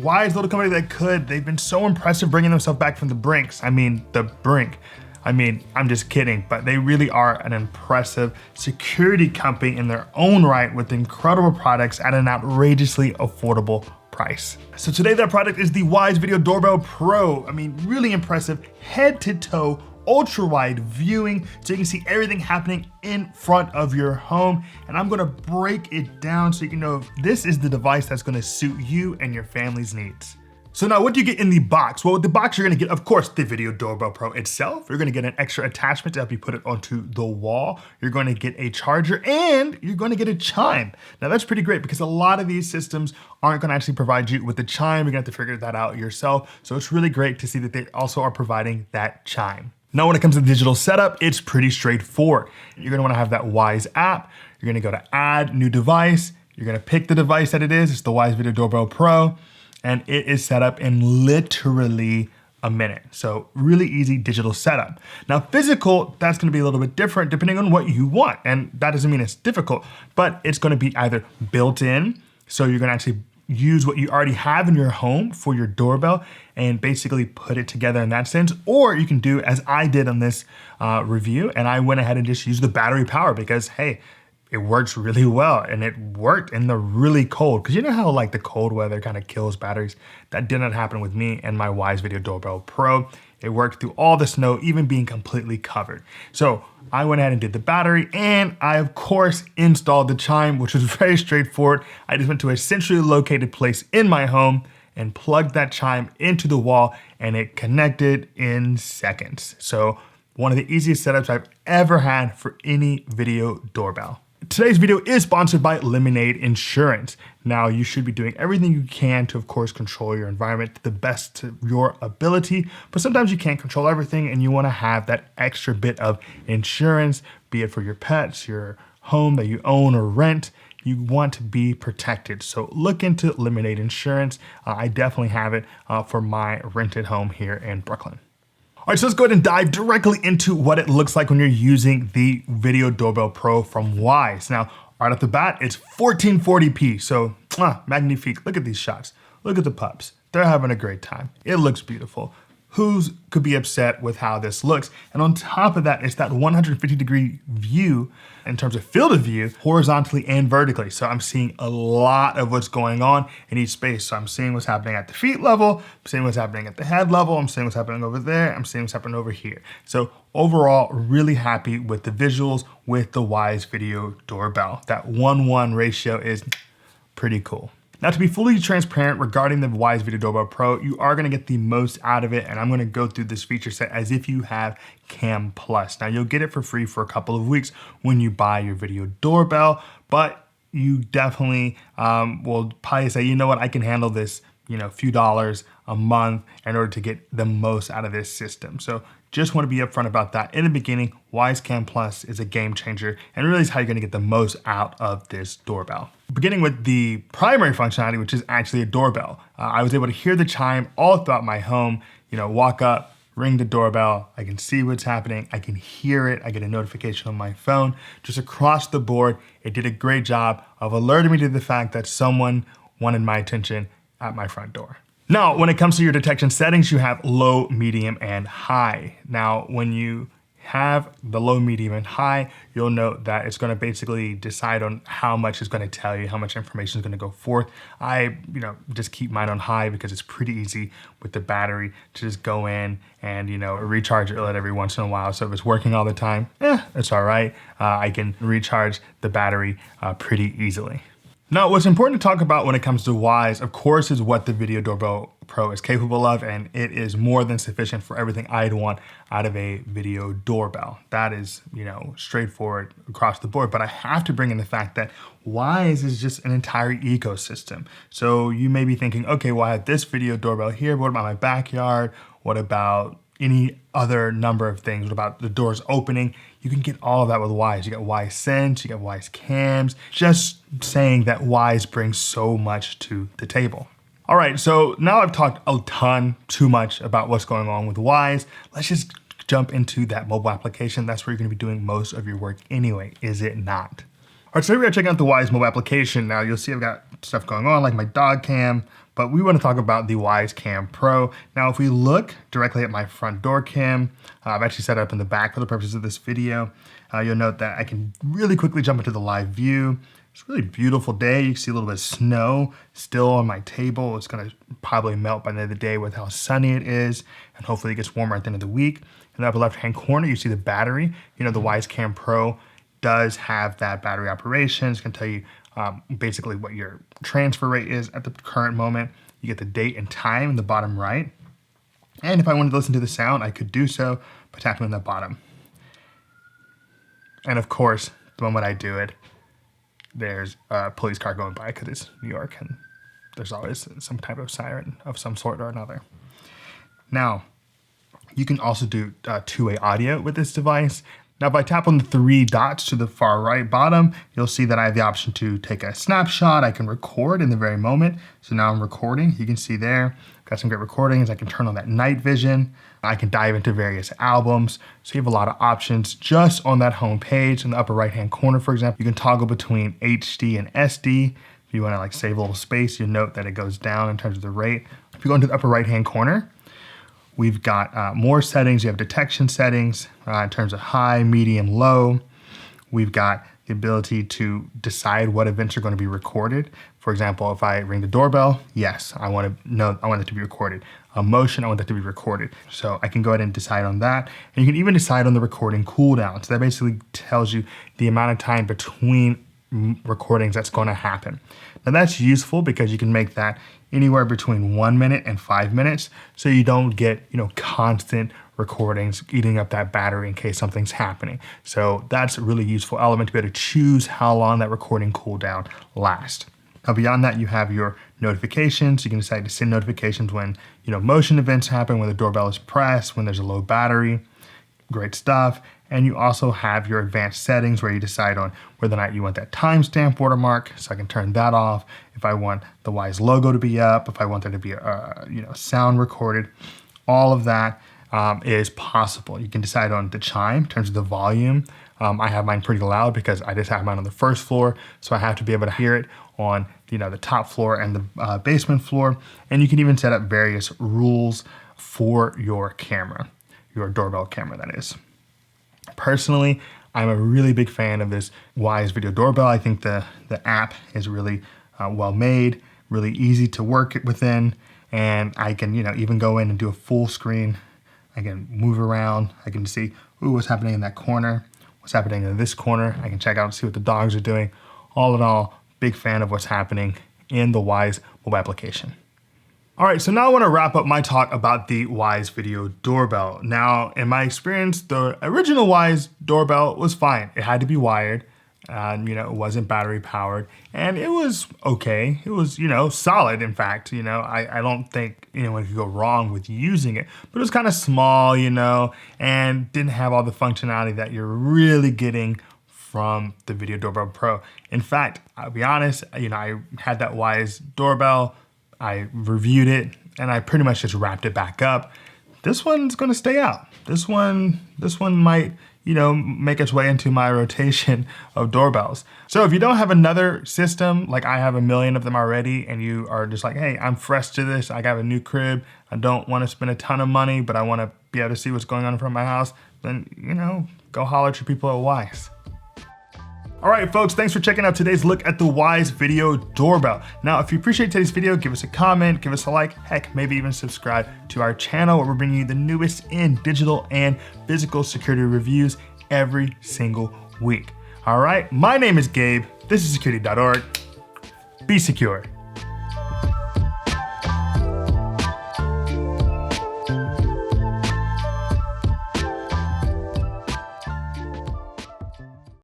Wyze, little company that could. They've been so impressive bringing themselves back from the brink. I'm just kidding, but they really are an impressive security company in their own right with incredible products at an outrageously affordable price. So today that product is the Wyze Video Doorbell Pro. Really impressive head to toe, ultra wide viewing, so you can see everything happening in front of your home. And I'm gonna break it down so you can know if this is the device that's gonna suit you and your family's needs. So now what do you get in the box? Well, with the box, you're gonna get, of course, the Video Doorbell Pro itself. You're gonna get an extra attachment to help you put it onto the wall. You're gonna get a charger and you're gonna get a chime. Now that's pretty great because a lot of these systems aren't gonna actually provide you with the chime. You're gonna have to figure that out yourself. So it's really great to see that they also are providing that chime. Now, when it comes to the digital setup, it's pretty straightforward. You're gonna wanna have that Wyze app. You're gonna go to add new device. You're gonna pick the device that it is. It's the Wyze Video Doorbell Pro. And it is set up in literally a minute. So really easy digital setup. Now physical, that's gonna be a little bit different depending on what you want. And that doesn't mean it's difficult, but it's gonna be either built in, so you're gonna actually use what you already have in your home for your doorbell and basically put it together in that sense. Or you can do as I did on this review, and I went ahead and just used the battery power because, hey, it works really well, and it worked in the really cold. Because you know how like the cold weather kind of kills batteries? That did not happen with me and my Wyze Video Doorbell Pro. It worked through all the snow, even being completely covered. So I went ahead and did the battery, and I of course installed the chime, which was very straightforward. I just went to a centrally located place in my home and plugged that chime into the wall, and it connected in seconds. So one of the easiest setups I've ever had for any video doorbell. Today's video is sponsored by Lemonade Insurance. Now, you should be doing everything you can to, of course, control your environment to the best of your ability, but sometimes you can't control everything and you wanna have that extra bit of insurance, be it for your pets, your home that you own or rent. You want to be protected. So look into Lemonade Insurance. I definitely have it for my rented home here in Brooklyn. All right, so let's go ahead and dive directly into what it looks like when you're using the Video Doorbell Pro from Wyze. Now, right off the bat, it's 1440p, so magnifique. Look at these shots. Look at the pups. They're having a great time. It looks beautiful. Who could be upset with how this looks? And on top of that, it's that 150-degree view in terms of field of view, horizontally and vertically. So I'm seeing a lot of what's going on in each space. So I'm seeing what's happening at the feet level, I'm seeing what's happening at the head level, I'm seeing what's happening over there, I'm seeing what's happening over here. So overall, really happy with the visuals with the Wyze Video Doorbell. That 1:1 ratio is pretty cool. Now, to be fully transparent regarding the Wyze Video Doorbell Pro, you are gonna get the most out of it, and I'm gonna go through this feature set as if you have Cam Plus. Now, you'll get it for free for a couple of weeks when you buy your video doorbell, but you definitely will probably say, you know what, I can handle this, few dollars a month in order to get the most out of this system. So just want to be upfront about that in the beginning. Wyze Cam Plus is a game changer and really is how you're going to get the most out of this doorbell. Beginning with the primary functionality, which is actually a doorbell. I was able to hear the chime all throughout my home, walk up, ring the doorbell, I can see what's happening, I can hear it, I get a notification on my phone. Just across the board, it did a great job of alerting me to the fact that someone wanted my attention at my front door. Now, when it comes to your detection settings, you have low, medium, and high. Now, when you have the low, medium, and high, you'll note that it's gonna basically decide on how much it's gonna tell you, how much information is gonna go forth. I, just keep mine on high because it's pretty easy with the battery to just go in and, recharge it every once in a while. So if it's working all the time, it's all right. I can recharge the battery pretty easily. Now, what's important to talk about when it comes to Wyze, of course, is what the Video Doorbell Pro is capable of, and it is more than sufficient for everything I'd want out of a video doorbell. That is, straightforward across the board, but I have to bring in the fact that Wyze is just an entire ecosystem. So you may be thinking, okay, well, I have this video doorbell here, but what about my backyard? What about any other number of things? What about the doors opening? You can get all of that with Wyze. You got Wyze Sense, you got Wyze Cams. Just saying that Wyze brings so much to the table. All right, so now I've talked a ton, too much about what's going on with Wyze. Let's just jump into that mobile application. That's where you're gonna be doing most of your work anyway, is it not? All right, so here we are checking out the Wyze mobile application. Now you'll see I've got stuff going on like my dog cam, but we want to talk about the Wyze Cam Pro. Now, if we look directly at my front door cam, I've actually set it up in the back for the purposes of this video. You'll note that I can really quickly jump into the live view. It's a really beautiful day. You can see a little bit of snow still on my table. It's gonna probably melt by the end of the day with how sunny it is, and hopefully it gets warmer at the end of the week. In the upper left-hand corner, you see the battery. You know, the Wyze Cam Pro does have that battery operation. It's gonna tell you basically what your transfer rate is at the current moment. You get the date and time in the bottom right. And if I wanted to listen to the sound, I could do so by tapping on the bottom. And of course, the moment I do it, there's a police car going by because it's New York and there's always some type of siren of some sort or another. Now, you can also do two-way audio with this device. Now, if I tap on the three dots to the far right bottom, you'll see that I have the option to take a snapshot. I can record in the very moment. So now I'm recording. You can see there, got some great recordings. I can turn on that night vision. I can dive into various albums. So you have a lot of options just on that home page. In the upper right-hand corner, for example, you can toggle between HD and SD. If you want to like save a little space, you'll note that it goes down in terms of the rate. If you go into the upper right-hand corner, we've got more settings. You have detection settings in terms of high, medium, low. We've got the ability to decide what events are going to be recorded. For example, if I ring the doorbell, yes, I want it to be recorded. A motion, I want that to be recorded. So I can go ahead and decide on that. And you can even decide on the recording cooldown. So that basically tells you the amount of time between recordings that's going to happen. Now that's useful because you can make that anywhere between 1 minute and 5 minutes, so you don't get, constant recordings eating up that battery in case something's happening. So that's a really useful element to be able to choose how long that recording cooldown lasts. Now beyond that, you have your notifications. You can decide to send notifications when, motion events happen, when the doorbell is pressed, when there's a low battery. Great stuff. And you also have your advanced settings where you decide on whether or not you want that timestamp watermark, so I can turn that off. If I want the Wyze logo to be up, if I want there to be sound recorded, all of that is possible. You can decide on the chime in terms of the volume. I have mine pretty loud because I just have mine on the first floor, so I have to be able to hear it on the top floor and the basement floor. And you can even set up various rules for your camera, your doorbell camera, that is. Personally, I'm a really big fan of this Wyze Video Doorbell. I think the app is really well made, really easy to work within, and I can even go in and do a full screen. I can move around. I can see what's happening in that corner, what's happening in this corner. I can check out and see what the dogs are doing. All in all, big fan of what's happening in the Wyze mobile application. All right, so now I want to wrap up my talk about the Wyze Video Doorbell. Now, in my experience, the original Wyze doorbell was fine. It had to be wired, it wasn't battery powered, and it was okay. It was, solid, in fact. I don't think anyone could go wrong with using it, but it was kind of small, and didn't have all the functionality that you're really getting from the Video Doorbell Pro. In fact, I'll be honest, I had that Wyze doorbell, I reviewed it, and I pretty much just wrapped it back up. This one's gonna stay out. This one might, make its way into my rotation of doorbells. So if you don't have another system, like I have a million of them already, and you are just like, hey, I'm fresh to this, I got a new crib, I don't wanna spend a ton of money, but I wanna be able to see what's going on in front of my house, then, go holler at your people at Wyze. All right, folks, thanks for checking out today's look at the Wyze Video Doorbell. Now, if you appreciate today's video, give us a comment, give us a like, heck, maybe even subscribe to our channel where we're bringing you the newest in digital and physical security reviews every single week. All right, my name is Gabe. This is Security.org. Be secure.